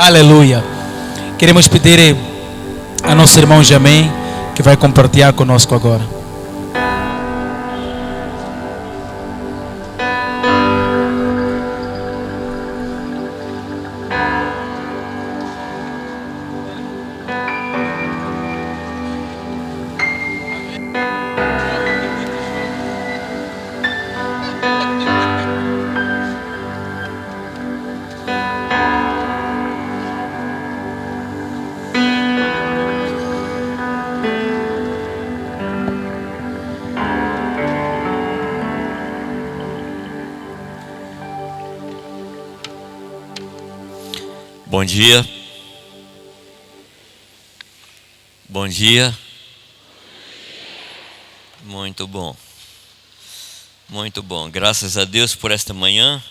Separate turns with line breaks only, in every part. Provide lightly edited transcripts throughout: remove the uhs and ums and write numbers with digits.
Aleluia. Queremos pedir a nosso irmão Jamém, que vai compartilhar conosco agora.
Bom dia. Bom dia. Muito bom. Muito bom. Graças a Deus por esta manhã,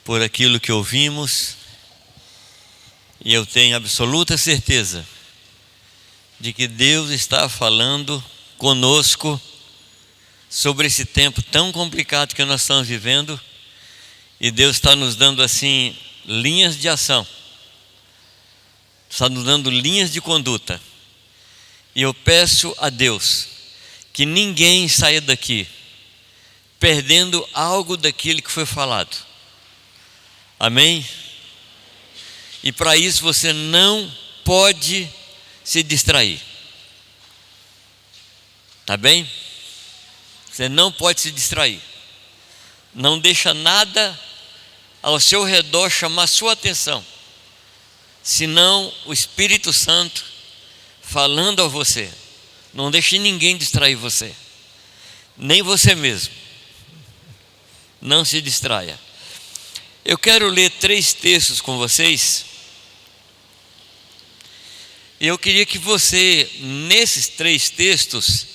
por aquilo que ouvimos. E eu tenho absoluta certeza de que Deus está falando conosco sobre esse tempo tão complicado que nós estamos vivendo. E Deus está nos dando assim linhas de ação, está nos dando linhas de conduta. E eu peço a Deus que ninguém saia daqui perdendo algo daquilo que foi falado. Amém? E para isso você não pode se distrair. Tá bem? Você não pode se distrair. Não deixa nada ao seu redor chamar sua atenção, senão o Espírito Santo falando a você. Não deixe ninguém distrair você, nem você mesmo. Não se distraia. Eu quero ler 3 textos com vocês. E eu queria que você, nesses 3 textos,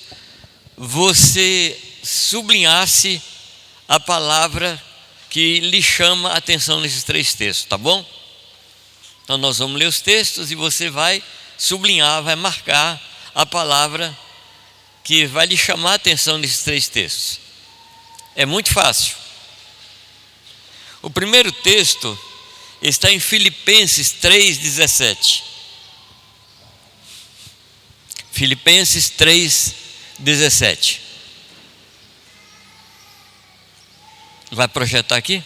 você sublinhasse a palavra que lhe chama a atenção nesses 3 textos, tá bom? Então nós vamos ler os textos e você vai sublinhar, vai marcar a palavra que vai lhe chamar a atenção nesses 3 textos. É muito fácil. O primeiro texto está em Filipenses 3,17. Filipenses 3,17. Vai projetar aqui?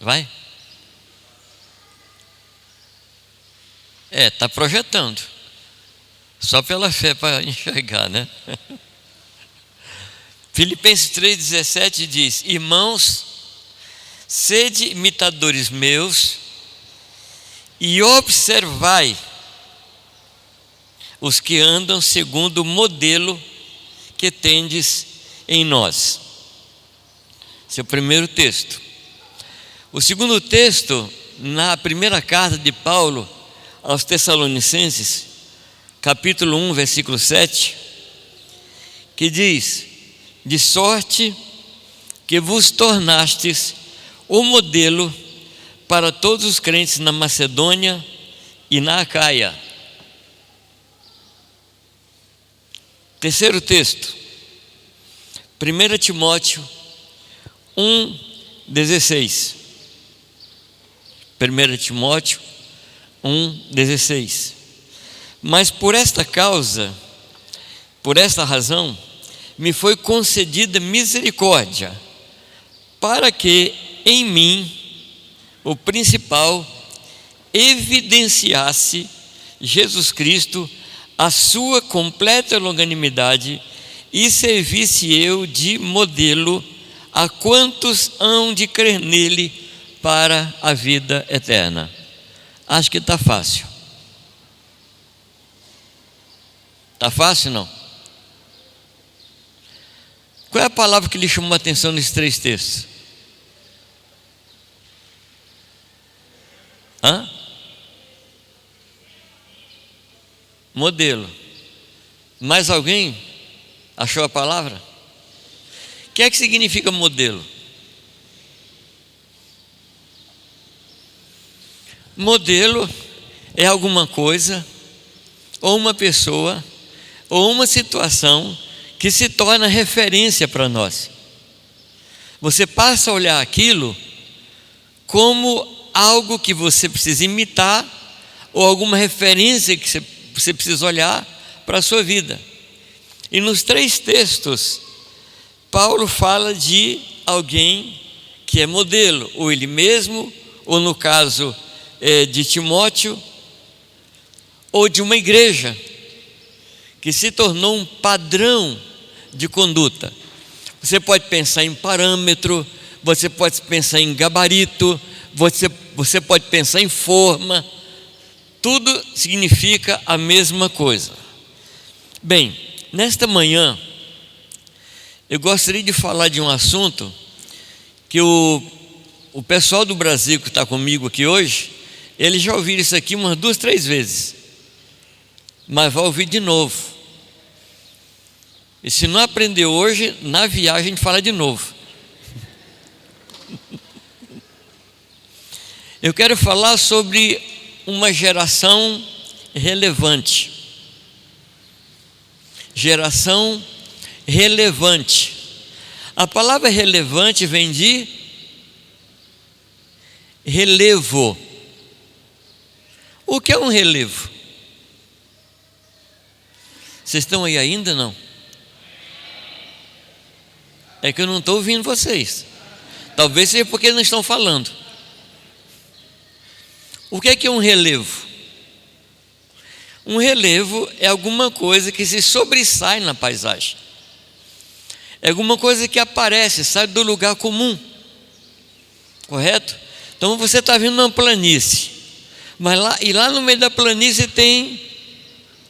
Vai? Está projetando. Só pela fé para enxergar, né? Filipenses 3,17 diz: Irmãos, sede imitadores meus e observai os que andam segundo o modelo que tendes em nós. Esse é o primeiro texto. O segundo texto, na primeira carta de Paulo aos Tessalonicenses, capítulo 1, versículo 7, que diz: de sorte que vos tornastes o modelo para todos os crentes na Macedônia e na Acaia. Terceiro texto, 1 Timóteo 1,16. 1 Timóteo 1,16. Mas por esta causa, por esta razão, me foi concedida misericórdia, para que em mim, o principal, evidenciasse Jesus Cristo, a sua completa longanimidade, e servisse eu de modelo a quantos hão de crer nele para a vida eterna. Acho que está fácil. Está fácil, não? Qual é a palavra que lhe chamou a atenção nesses 3 textos? Modelo. Mais alguém achou a palavra? O que é que significa modelo? Modelo é alguma coisa, ou uma pessoa, ou uma situação que se torna referência para nós. Você passa a olhar aquilo como algo que você precisa imitar ou alguma referência que você precisa olhar para a sua vida. E nos 3 textos, Paulo fala de alguém que é modelo, ou ele mesmo, ou no caso de Timóteo, ou de uma igreja que se tornou um padrão de conduta. Você pode pensar em parâmetro, você pode pensar em gabarito, você pode pensar em forma, tudo significa a mesma coisa. Bem, nesta manhã, eu gostaria de falar de um assunto que o pessoal do Brasil que está comigo aqui hoje, eles já ouviram isso aqui umas 2, 3 vezes, mas vai ouvir de novo. E se não aprendeu hoje, na viagem a gente fala de novo. Eu quero falar sobre uma geração relevante. Geração relevante. A palavra relevante vem de relevo. O que é um relevo? Vocês estão aí ainda, não? É que eu não estou ouvindo vocês. Talvez seja porque não estão falando. O que é um relevo? Um relevo é alguma coisa que se sobressai na paisagem. É alguma coisa que aparece, sai do lugar comum. Correto? Então você está vindo numa planície, mas lá no meio da planície tem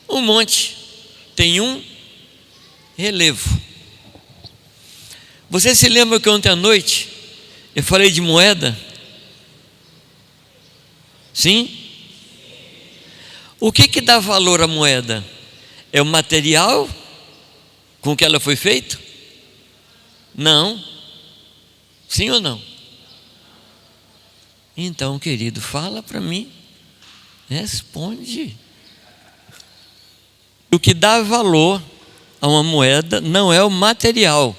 um monte, tem um relevo. Você se lembra que ontem à noite eu falei de moeda? Sim? O que dá valor à moeda? É o material com que ela foi feita? Não. Sim ou não? Então, querido, fala para mim. Responde. O que dá valor a uma moeda não é o material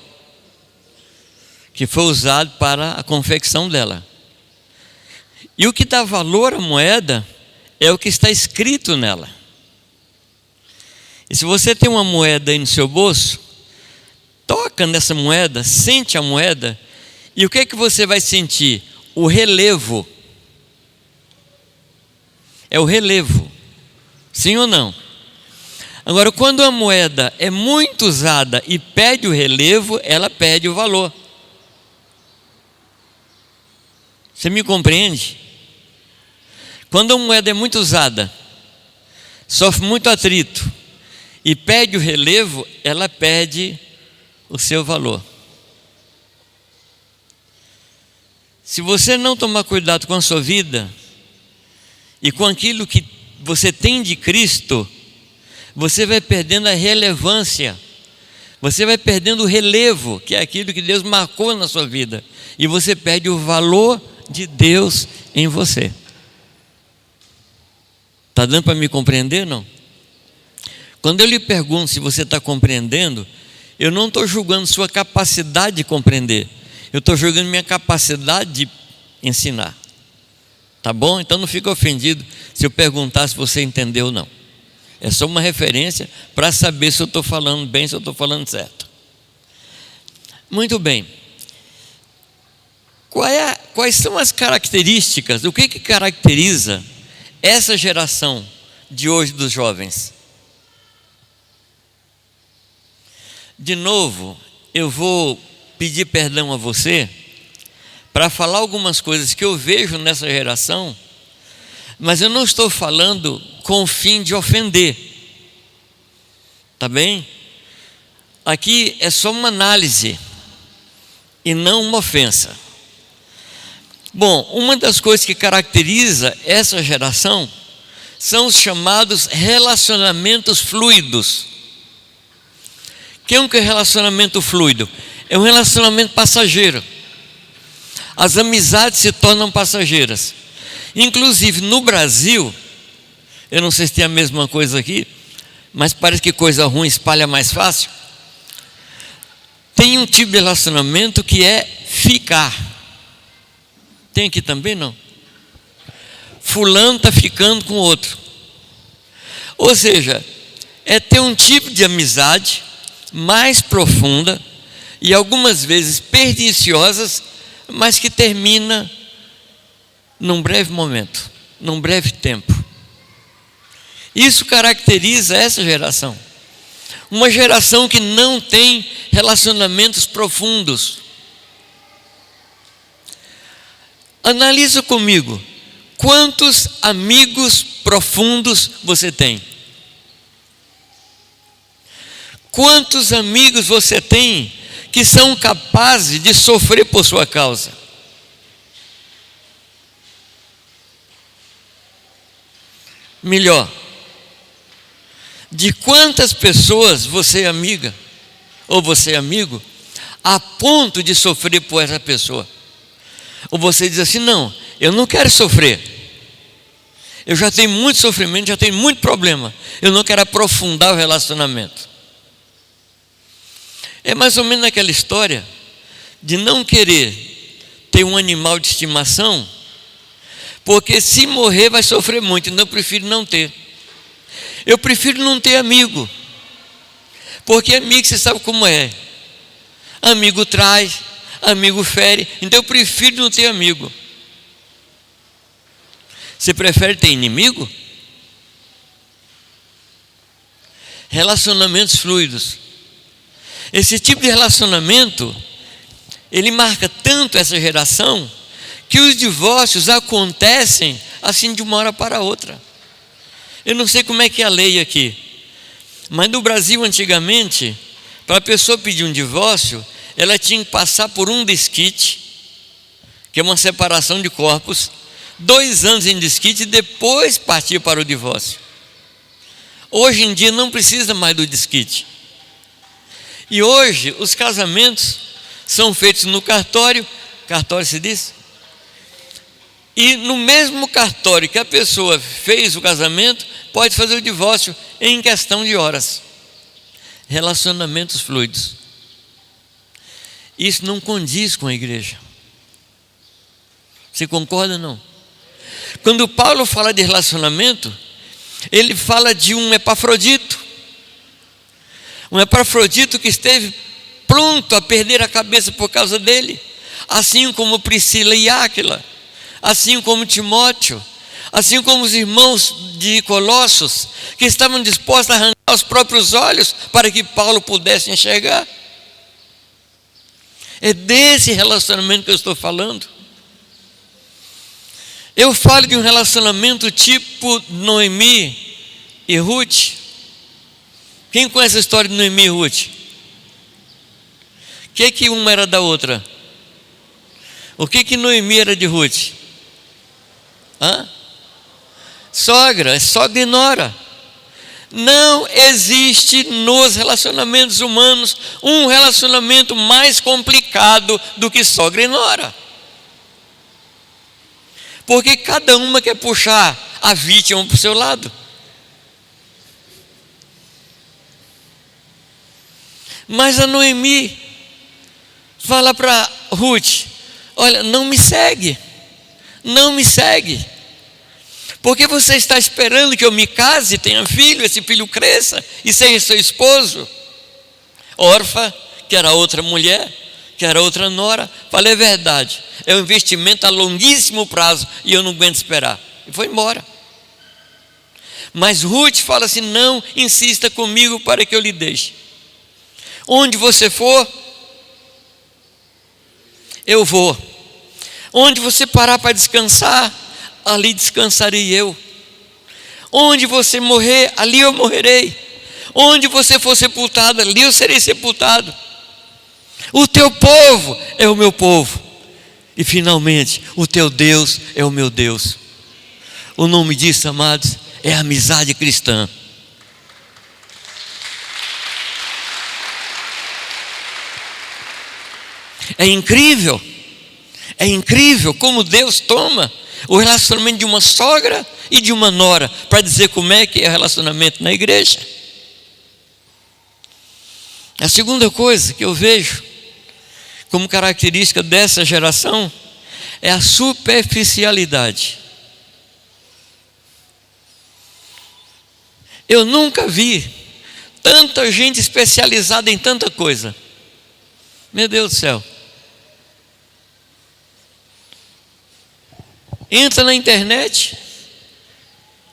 que foi usado para a confecção dela. E o que dá valor à moeda é o que está escrito nela. E se você tem uma moeda aí no seu bolso, toca nessa moeda, sente a moeda, e o que é que você vai sentir? O relevo. É o relevo. Sim ou não? Agora, quando a moeda é muito usada e perde o relevo, ela perde o valor. Você me compreende? Quando a moeda é muito usada, sofre muito atrito e perde o relevo, ela perde o seu valor. Se você não tomar cuidado com a sua vida e com aquilo que você tem de Cristo, você vai perdendo a relevância, você vai perdendo o relevo, que é aquilo que Deus marcou na sua vida, e você perde o valor de Deus em você. Está dando para me compreender, não? Quando eu lhe pergunto se você está compreendendo, eu não estou julgando sua capacidade de compreender, eu estou julgando minha capacidade de ensinar. Tá bom? Então não fica ofendido se eu perguntar se você entendeu ou não. É só uma referência para saber se eu estou falando bem, se eu estou falando certo. Muito bem. Quais são as características, o que caracteriza essa geração de hoje dos jovens? De novo, eu vou pedir perdão a você para falar algumas coisas que eu vejo nessa geração, mas eu não estou falando com o fim de ofender, tá bem? Aqui é só uma análise e não uma ofensa. Bom, uma das coisas que caracteriza essa geração são os chamados relacionamentos fluidos. O que é um relacionamento fluido? É um relacionamento passageiro. As amizades se tornam passageiras. Inclusive no Brasil, eu não sei se tem a mesma coisa aqui, mas parece que coisa ruim espalha mais fácil. Tem um tipo de relacionamento que é ficar. Tem aqui também, não? Fulano está ficando com outro. Ou seja, é ter um tipo de amizade mais profunda e algumas vezes perniciosas, mas que termina num breve momento, num breve tempo. Isso caracteriza essa geração. Uma geração que não tem relacionamentos profundos. Analisa comigo, quantos amigos profundos você tem? Quantos amigos você tem que são capazes de sofrer por sua causa? Melhor, de quantas pessoas você é amiga, ou você é amigo, a ponto de sofrer por essa pessoa? Ou você diz assim, não, eu não quero sofrer, eu já tenho muito sofrimento, já tenho muito problema, eu não quero aprofundar o relacionamento. É mais ou menos aquela história de não querer ter um animal de estimação, porque se morrer vai sofrer muito, então eu prefiro não ter. Eu prefiro não ter amigo, porque amigo você sabe como é, amigo traz, amigo fere, então eu prefiro não ter amigo. Você prefere ter inimigo? Relacionamentos fluidos. Esse tipo de relacionamento, ele marca tanto essa geração, que os divórcios acontecem assim de uma hora para outra. Eu não sei como é que é a lei aqui, mas no Brasil antigamente, para a pessoa pedir um divórcio, ela tinha que passar por um desquite, que é uma separação de corpos, 2 anos em desquite e depois partir para o divórcio. Hoje em dia não precisa mais do desquite. E hoje os casamentos são feitos no cartório se diz? E no mesmo cartório que a pessoa fez o casamento, pode fazer o divórcio em questão de horas. Relacionamentos fluidos. Isso não condiz com a igreja. Você concorda ou não? Quando Paulo fala de relacionamento, ele fala de um Epafrodito. Um Epafrodito que esteve pronto a perder a cabeça por causa dele, assim como Priscila e Áquila, assim como Timóteo, assim como os irmãos de Colossos, que estavam dispostos a arrancar os próprios olhos para que Paulo pudesse enxergar. É desse relacionamento que eu estou falando. Eu falo de um relacionamento tipo Noemi e Ruth. Quem conhece a história de Noemi e Ruth? O que uma era da outra? O que Noemi era de Ruth? Sogra e nora. Não existe nos relacionamentos humanos um relacionamento mais complicado do que sogra e nora. Porque cada uma quer puxar a vítima para o seu lado. Mas a Noemi fala para Ruth, olha, não me segue, porque você está esperando que eu me case, tenha filho, esse filho cresça e seja seu esposo. Orfa, que era outra mulher, que era outra nora, falei, é verdade, é um investimento a longuíssimo prazo e eu não aguento esperar, e foi embora. Mas Ruth fala assim, não insista comigo para que eu lhe deixe. Onde você for, eu vou. Onde você parar para descansar, ali descansarei eu. Onde você morrer, ali eu morrerei. Onde você for sepultado, ali eu serei sepultado. O teu povo é o meu povo. E finalmente, o teu Deus é o meu Deus. O nome disso, amados, é amizade cristã. É incrível como Deus toma o relacionamento de uma sogra e de uma nora para dizer como é que é o relacionamento na igreja. A segunda coisa que eu vejo como característica dessa geração é a superficialidade. Eu nunca vi tanta gente especializada em tanta coisa. Meu Deus do céu. Entra na internet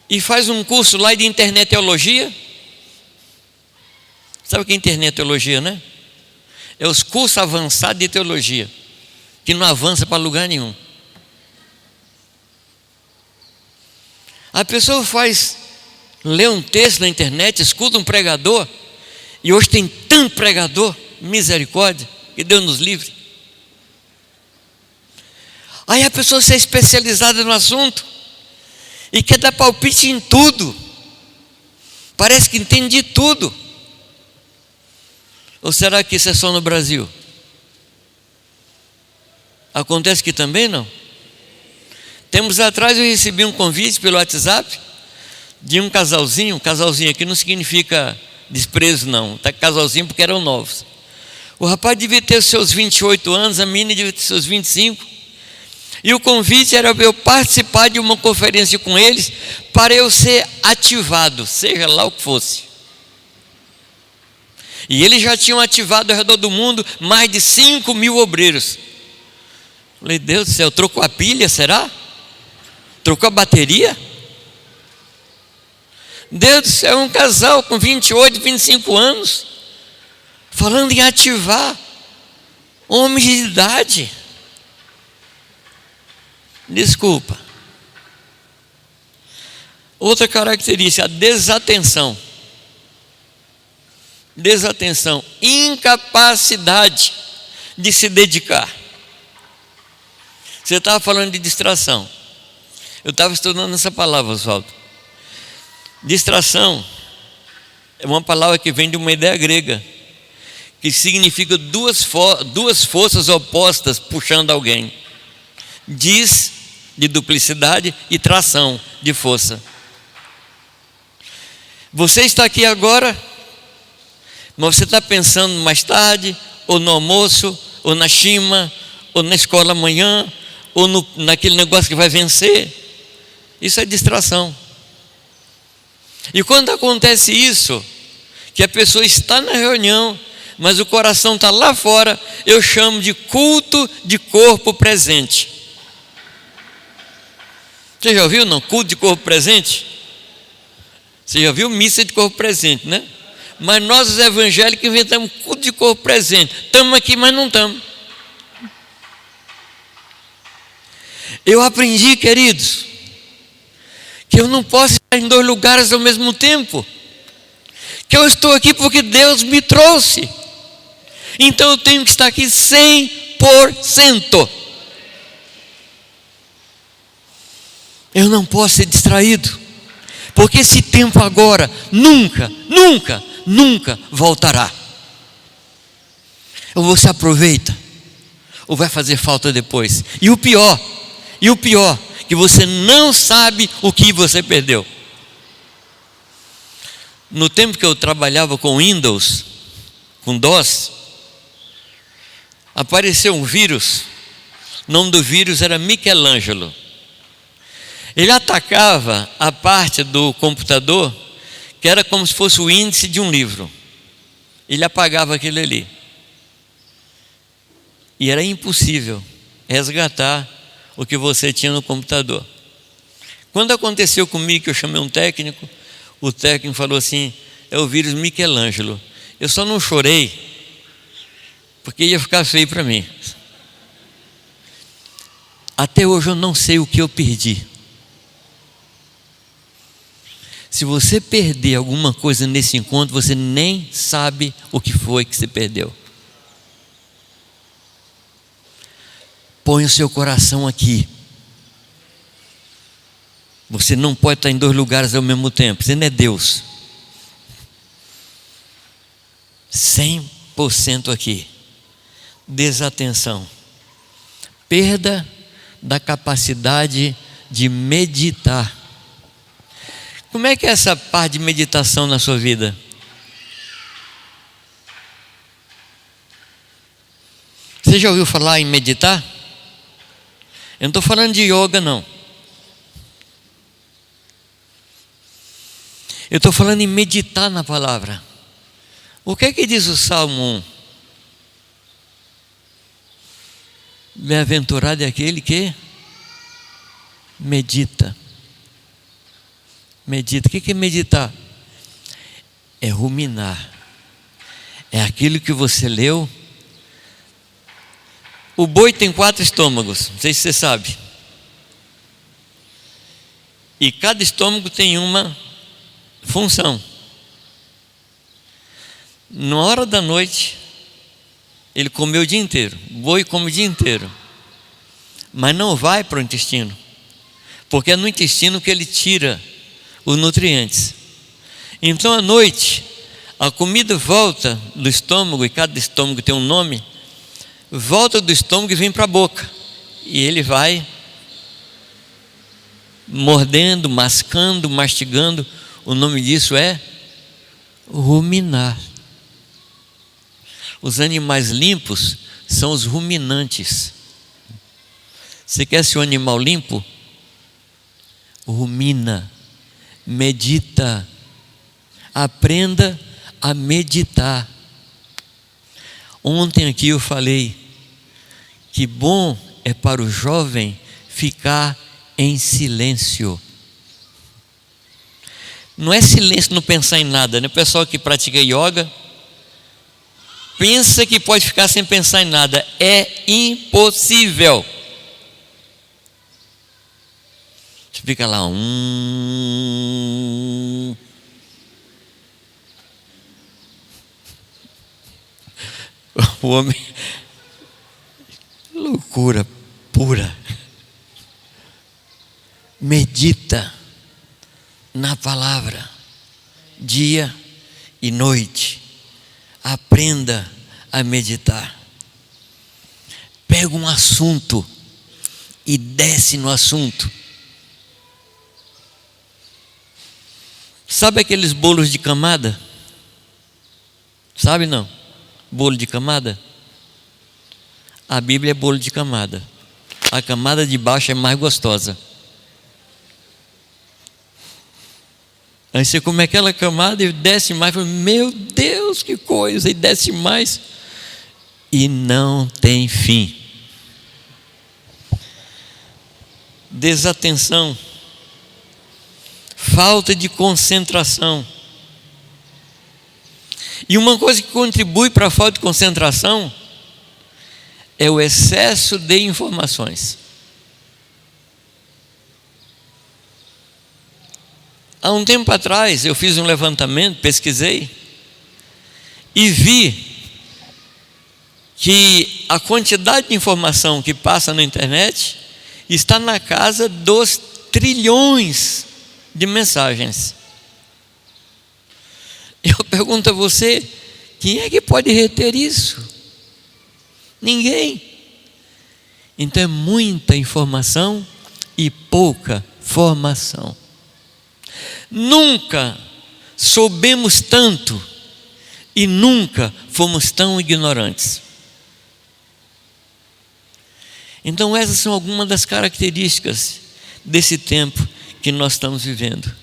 e faz um curso lá de interneteologia. Sabe o que é interneteologia, né? É os cursos avançados de teologia, que não avança para lugar nenhum. A pessoa lê um texto na internet, escuta um pregador, e hoje tem tanto pregador, misericórdia, que Deus nos livre. Aí a pessoa se é especializada no assunto e quer dar palpite em tudo. Parece que entende de tudo. Ou será que isso é só no Brasil? Acontece que também não? Tempos atrás eu recebi um convite pelo WhatsApp de um casalzinho aqui não significa desprezo não, tá casalzinho porque eram novos. O rapaz devia ter os seus 28 anos, a menina devia ter seus 25. E o convite era eu participar de uma conferência com eles para eu ser ativado, seja lá o que fosse. E eles já tinham ativado ao redor do mundo mais de 5.000 obreiros. Falei, Deus do céu, trocou a pilha, será? Trocou a bateria? Deus do céu, um casal com 28, 25 anos, falando em ativar homens de idade. Desculpa. Outra característica, a desatenção. Desatenção, incapacidade de se dedicar. Você estava falando de distração. Eu estava estudando essa palavra, Oswaldo. Distração é uma palavra que vem de uma ideia grega, que significa duas forças opostas puxando alguém. Diz de duplicidade e tração de força. Você está aqui agora, mas você está pensando mais tarde, ou no almoço, ou na chima, ou na escola amanhã, ou naquele negócio que vai vencer. Isso é distração. E quando acontece isso, que a pessoa está na reunião, mas o coração está lá fora, eu chamo de culto de corpo presente. Você já ouviu, não? Culto de corpo presente? Você já viu missa de corpo presente, né? Mas nós os evangélicos inventamos culto de corpo presente. Estamos aqui, mas não estamos. Eu aprendi, queridos, que eu não posso estar em 2 lugares ao mesmo tempo. Que eu estou aqui porque Deus me trouxe. Então eu tenho que estar aqui 100%. Eu não posso ser distraído, porque esse tempo agora nunca voltará. Ou você aproveita, ou vai fazer falta depois. E o pior, que você não sabe o que você perdeu. No tempo que eu trabalhava com Windows, com DOS, apareceu um vírus. O nome do vírus era Michelangelo. Ele atacava a parte do computador que era como se fosse o índice de um livro. Ele apagava aquilo ali. E era impossível resgatar o que você tinha no computador. Quando aconteceu comigo, que eu chamei um técnico, o técnico falou assim, é o vírus Michelangelo. Eu só não chorei, porque ia ficar feio para mim. Até hoje eu não sei o que eu perdi. Se você perder alguma coisa nesse encontro, você nem sabe o que foi que você perdeu. Põe o seu coração aqui. Você não pode estar em 2 lugares ao mesmo tempo. Você não é Deus. 100% aqui. Desatenção. Perda da capacidade de meditar. Como é que é essa parte de meditação na sua vida? Você já ouviu falar em meditar? Eu não estou falando de yoga, não. Eu estou falando em meditar na palavra. O que é que diz o Salmo 1? Bem-aventurado é aquele que medita. Medita. O que é meditar? É ruminar. É aquilo que você leu. O boi tem 4 estômagos, não sei se você sabe. E cada estômago tem uma função. Na hora da noite, ele comeu o dia inteiro. O boi come o dia inteiro. Mas não vai para o intestino. Porque é no intestino que ele tira os nutrientes. Então à noite, a comida volta do estômago, e cada estômago tem um nome, volta do estômago e vem para a boca. E ele vai mordendo, mascando, mastigando. O nome disso é ruminar. Os animais limpos são os ruminantes. Você quer ser um animal limpo? Rumina, medita, aprenda a meditar. Ontem aqui eu falei que bom é para o jovem ficar em silêncio. Não é silêncio não pensar em nada, né? O pessoal que pratica yoga pensa que pode ficar sem pensar em nada. É impossível. Você fica lá, O homem, loucura pura. Medita na palavra, dia e noite. Aprenda a meditar. Pega um assunto e desce no assunto. Sabe aqueles bolos de camada? Sabe não? Bolo de camada? A Bíblia é bolo de camada. A camada de baixo é mais gostosa. Aí você come aquela camada e desce mais. Meu Deus, que coisa! E desce mais. E não tem fim. Desatenção. Falta de concentração. E uma coisa que contribui para a falta de concentração é o excesso de informações. Há um tempo atrás eu fiz um levantamento, pesquisei e vi que a quantidade de informação que passa na internet está na casa dos trilhões de mensagens. Eu pergunto a você, quem é que pode reter isso? Ninguém. Então é muita informação e pouca formação. Nunca soubemos tanto e nunca fomos tão ignorantes. Então essas são algumas das características desse tempo que nós estamos vivendo.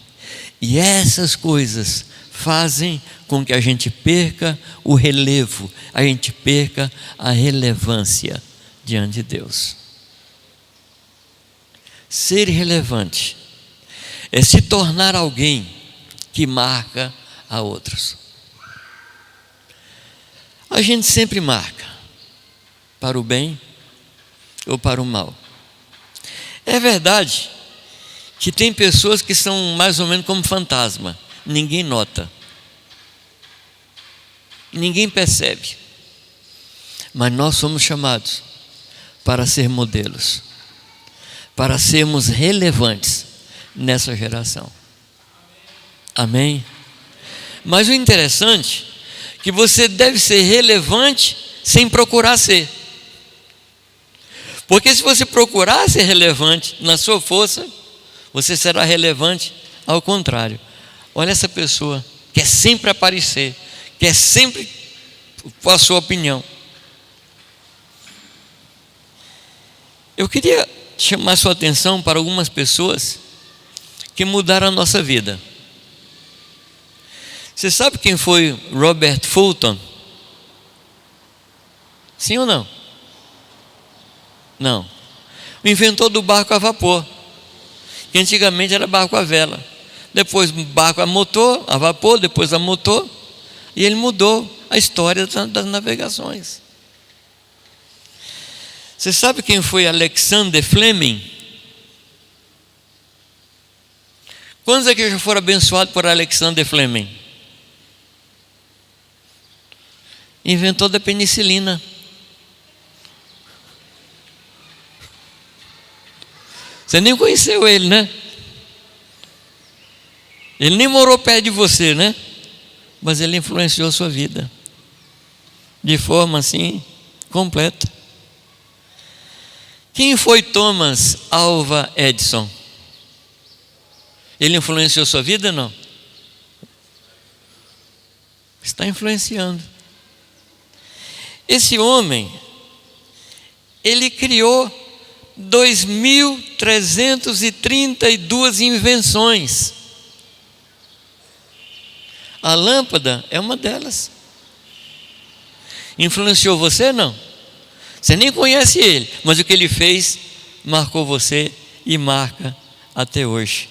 E essas coisas fazem com que a gente perca o relevo, a gente perca a relevância diante de Deus. Ser relevante é se tornar alguém que marca a outros. A gente sempre marca, para o bem ou para o mal. É verdade que tem pessoas que são mais ou menos como fantasma. Ninguém nota, ninguém percebe, mas nós somos chamados para ser modelos, para sermos relevantes nessa geração. Amém? Mas o interessante é que você deve ser relevante sem procurar ser, porque se você procurar ser relevante na sua força, você será relevante ao contrário. Olha essa pessoa, quer sempre aparecer, quer sempre a sua opinião. Eu queria chamar sua atenção para algumas pessoas que mudaram a nossa vida. Você sabe quem foi Robert Fulton? Sim ou não? Não. O inventor do barco a vapor, que antigamente era barco a vela. Depois barco a motor, a vapor, depois a motor. E ele mudou a história das navegações. Você sabe quem foi Alexander Fleming? Quantos aqui já foram abençoados por Alexander Fleming? Inventor da penicilina. Você nem conheceu ele, né? Ele nem morou perto de você, né? Mas ele influenciou a sua vida de forma assim completa. Quem foi Thomas Alva Edison? Ele influenciou a sua vida ou não? Está influenciando. Esse homem, ele criou 2.332 invenções. A lâmpada é uma delas. Influenciou você? Não. Você nem conhece ele, mas o que ele fez marcou você e marca até hoje.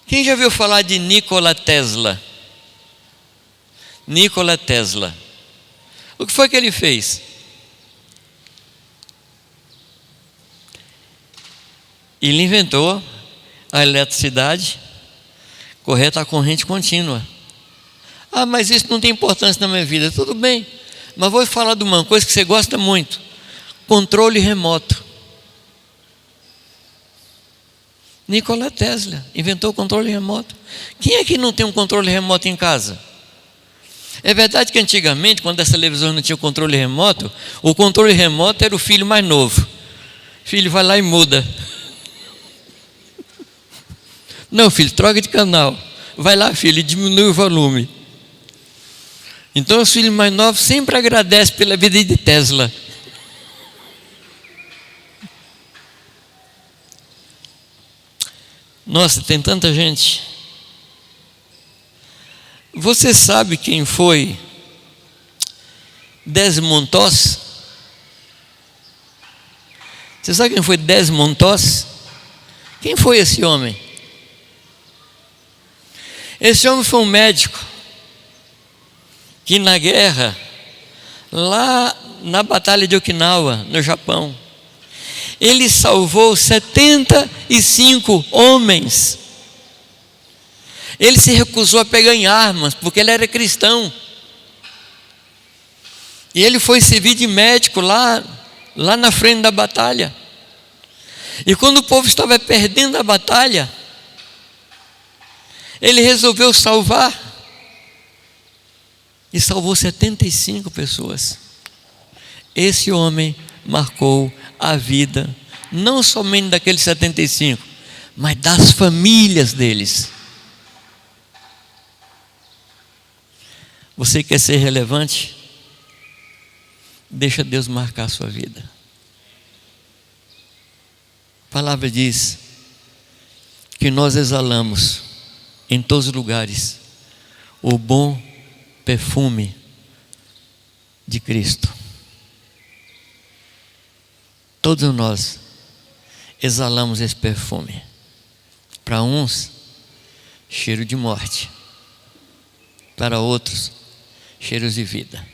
Quem já ouviu falar de Nikola Tesla? Nikola Tesla. O que foi que ele fez? Ele inventou a eletricidade correta, a corrente contínua. Ah, mas isso não tem importância na minha vida. Tudo bem, mas vou falar de uma coisa que você gosta muito: controle remoto. Nikola Tesla inventou o controle remoto. Quem é que não tem um controle remoto em casa? É verdade que antigamente, quando as televisões não tinham controle remoto, o controle remoto era o filho mais novo. O filho vai lá e muda. Não, filho, troca de canal. Vai lá, filho, e diminui o volume. Então os filhos mais novos sempre agradecem pela vida de Tesla. Nossa, tem tanta gente. Você sabe quem foi Desmond Tutu? Você sabe quem foi Desmond Tutu? Quem foi esse homem? Esse homem foi um médico que na guerra, lá na Batalha de Okinawa, no Japão, ele salvou 75 homens. Ele se recusou a pegar em armas, porque ele era cristão. E ele foi servir de médico lá na frente da batalha. E quando o povo estava perdendo a batalha, ele resolveu salvar. E salvou 75 pessoas. Esse homem marcou a vida, não somente daqueles 75, mas das famílias deles. Você quer ser relevante? Deixa Deus marcar a sua vida. A palavra diz que nós exalamos em todos os lugares o bom perfume de Cristo. Todos nós exalamos esse perfume. Para uns, cheiro de morte. Para outros, cheiros de vida.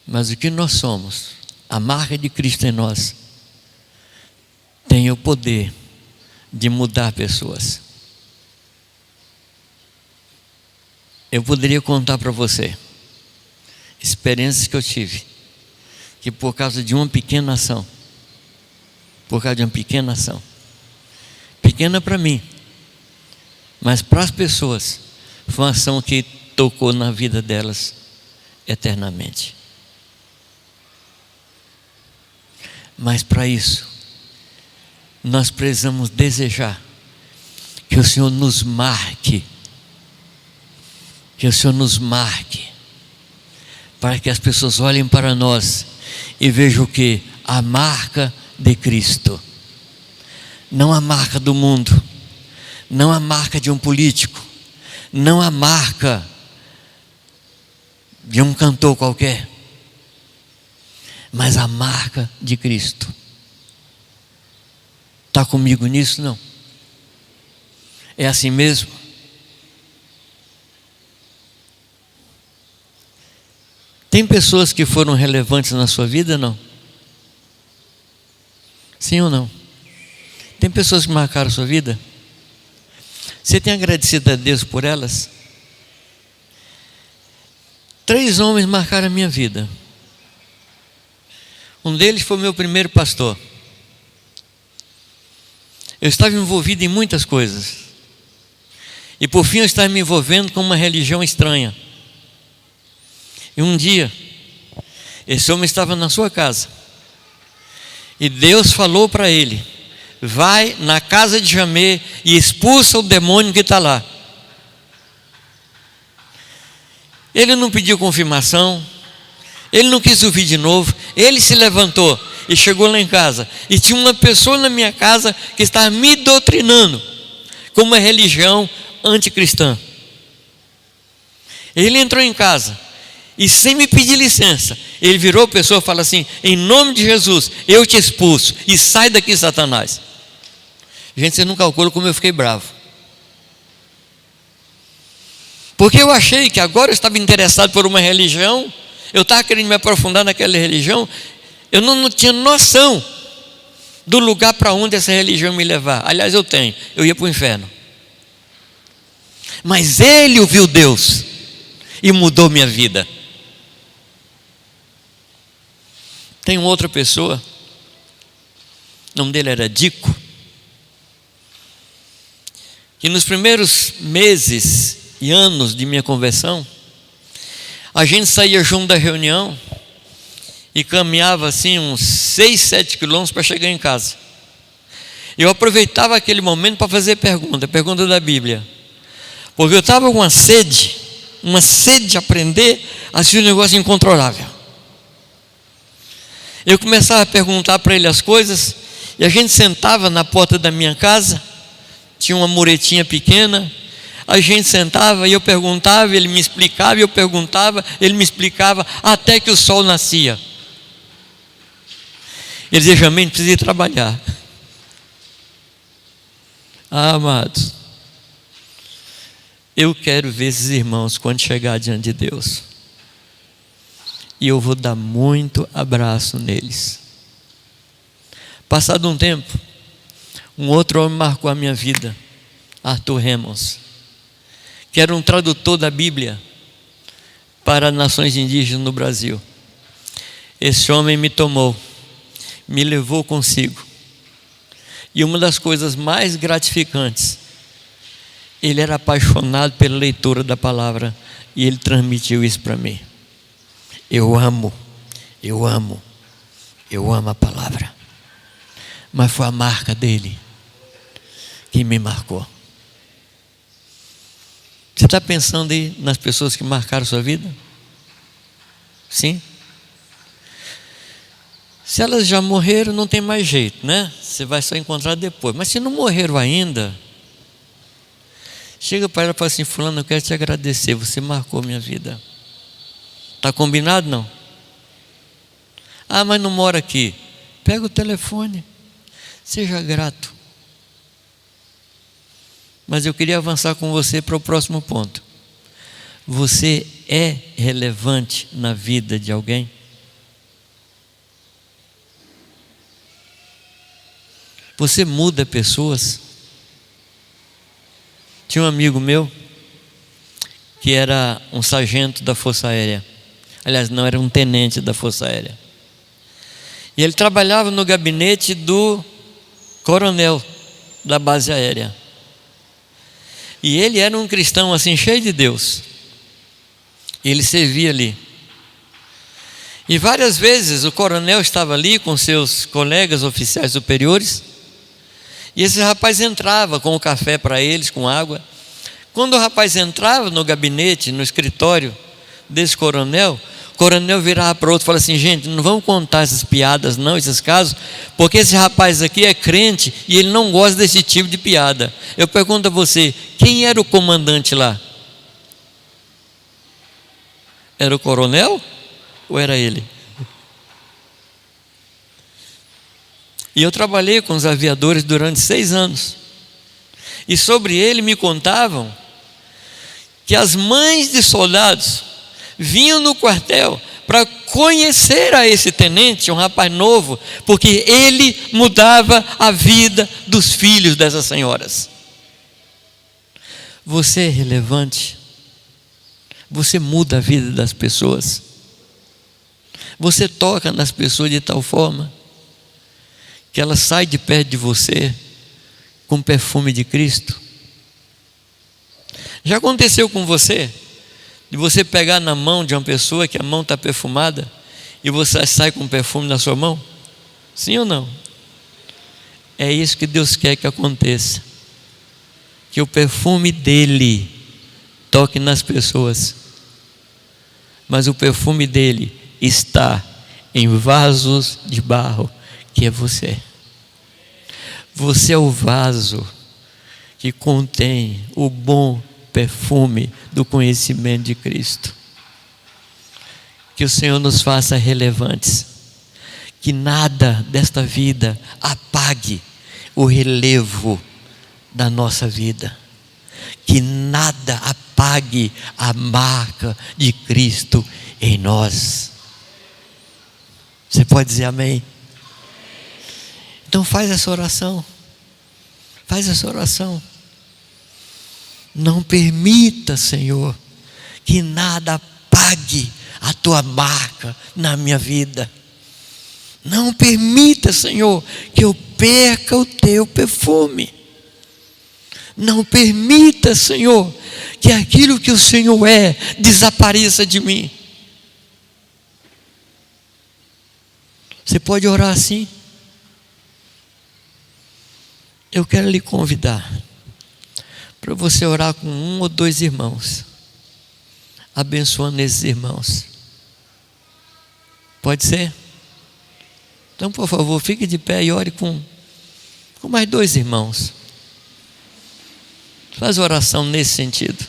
Mas o que nós somos, a marca de Cristo em nós, tem o poder de mudar pessoas. Eu poderia contar para você experiências que eu tive, que por causa de uma pequena ação, pequena para mim, mas para as pessoas, foi uma ação que tocou na vida delas eternamente. Mas para isso, nós precisamos desejar que o Senhor nos marque, para que as pessoas olhem para nós e vejam o que? A marca de Cristo. Não a marca do mundo, não a marca de um político, não a marca de um cantor qualquer, mas a marca de Cristo. Está comigo nisso? Não. É assim mesmo? Tem pessoas que foram relevantes na sua vida, não? Sim ou não? Tem pessoas que marcaram a sua vida? Você tem agradecido a Deus por elas? 3 homens marcaram a minha vida. Um deles foi meu primeiro pastor. Eu estava envolvido em muitas coisas. E por fim eu estava me envolvendo com uma religião estranha. E um dia, esse homem estava na sua casa. E Deus falou para ele: vai na casa de Jamê e expulsa o demônio que está lá. Ele não pediu confirmação, ele não quis ouvir de novo, ele se levantou e chegou lá em casa. E tinha uma pessoa na minha casa que estava me doutrinando com uma religião anticristã. Ele entrou em casa e, sem me pedir licença, ele virou a pessoa e falou assim: em nome de Jesus, eu te expulso e sai daqui, Satanás. Gente, você não calcula como eu fiquei bravo. Porque eu achei que agora eu estava interessado por uma religião, eu estava querendo me aprofundar naquela religião, eu não tinha noção do lugar para onde essa religião me levar. Aliás, eu ia para o inferno. Mas ele ouviu Deus e mudou minha vida. Tem uma outra pessoa, o nome dele era Dico, que nos primeiros meses e anos de minha conversão, a gente saía junto da reunião e caminhava assim uns 6, 7 quilômetros para chegar em casa. Eu aproveitava aquele momento para fazer pergunta da Bíblia, porque eu estava com uma sede de aprender, assim, um negócio incontrolável. Eu começava a perguntar para ele as coisas, e a gente sentava na porta da minha casa, tinha uma muretinha pequena, a gente sentava e eu perguntava, ele me explicava, eu perguntava, ele me explicava, até que o sol nascia. Ele dizia: Jamê, precisa ir trabalhar. Ah, amados, eu quero ver esses irmãos quando chegar diante de Deus, e eu vou dar muito abraço neles. Passado um tempo, um outro homem marcou a minha vida, Arthur Ramos, que era um tradutor da Bíblia para nações indígenas no Brasil. Esse homem me tomou, me levou consigo, e uma das coisas mais gratificantes, ele era apaixonado pela leitura da palavra, e ele transmitiu isso para mim. Eu amo a palavra, mas foi a marca dele que me marcou. Você está pensando aí nas pessoas que marcaram sua vida? Sim? Se elas já morreram, não tem mais jeito, né? Você vai só encontrar depois. Mas se não morreram ainda, chega para ela e fala assim: fulano, eu quero te agradecer, você marcou minha vida. Está combinado? Não? Ah, mas não mora aqui. Pega o telefone, seja grato. Mas eu queria avançar com você para o próximo ponto. Você é relevante na vida de alguém? Você muda pessoas? Tinha um amigo meu que era um sargento da Força Aérea. Aliás, não, era um tenente da Força Aérea. E ele trabalhava no gabinete do coronel da base aérea. E ele era um cristão assim, cheio de Deus. Ele servia ali. E várias vezes o coronel estava ali com seus colegas oficiais superiores, e esse rapaz entrava com o café para eles, com água. Quando o rapaz entrava no gabinete, no escritório desse coronel, coronel virava para outro e falava assim: gente, não vamos contar essas piadas não, esses casos, porque esse rapaz aqui é crente e ele não gosta desse tipo de piada. Eu pergunto a você, quem era o comandante lá? Era o coronel ou era ele? E eu trabalhei com os aviadores durante 6 anos. E sobre ele me contavam que as mães de soldados vinham no quartel para conhecer a esse tenente, um rapaz novo, porque ele mudava a vida dos filhos dessas senhoras. Você é relevante. Você muda a vida das pessoas. Você toca nas pessoas de tal forma que ela sai de perto de você com o perfume de Cristo. Já aconteceu com você? De você pegar na mão de uma pessoa que a mão está perfumada e você sai com perfume na sua mão? Sim ou não? É isso que Deus quer que aconteça. Que o perfume dele toque nas pessoas. Mas o perfume dele está em vasos de barro, que é você. Você é o vaso que contém o bom perfume do conhecimento de Cristo. Que o Senhor nos faça relevantes. Que nada desta vida apague o relevo da nossa vida. Que nada apague a marca de Cristo em nós. Você pode dizer amém? Então faz essa oração. Faz essa oração. Não permita, Senhor, que nada apague a tua marca na minha vida. Não permita, Senhor, que eu perca o teu perfume. Não permita, Senhor, que aquilo que o Senhor é desapareça de mim. Você pode orar assim? Eu quero lhe convidar para você orar com 1 ou 2 irmãos, abençoando esses irmãos. Pode ser? Então, por favor, fique de pé e ore com mais 2 irmãos. Faz oração nesse sentido.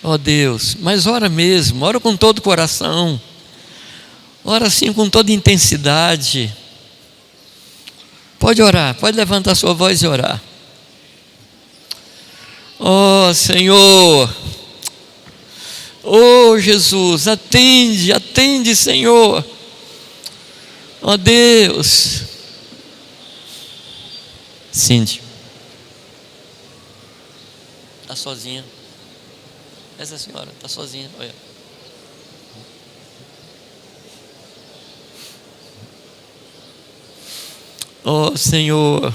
Ó Deus, mas ora mesmo, ora com todo o coração. Ora assim com toda intensidade. Pode orar, pode levantar sua voz e orar. Ó Senhor, ó Jesus, atende, atende, Senhor. Ó Deus. Cindy, está sozinha. Essa senhora está sozinha, olha. Oh Senhor,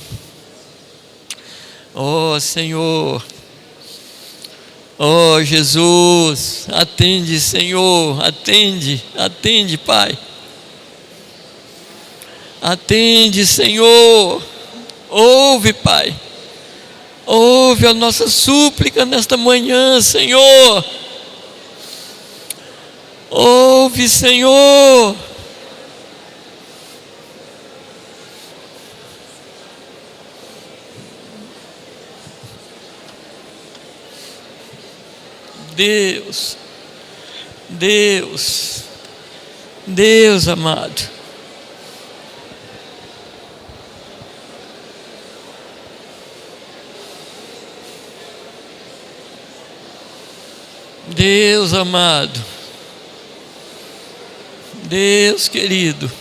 oh Senhor, oh Jesus, atende, Senhor, atende, atende, Pai, atende, Senhor, ouve, Pai, ouve a nossa súplica nesta manhã, Senhor, ouve, Senhor. Deus, Deus, Deus amado, Deus amado, Deus querido,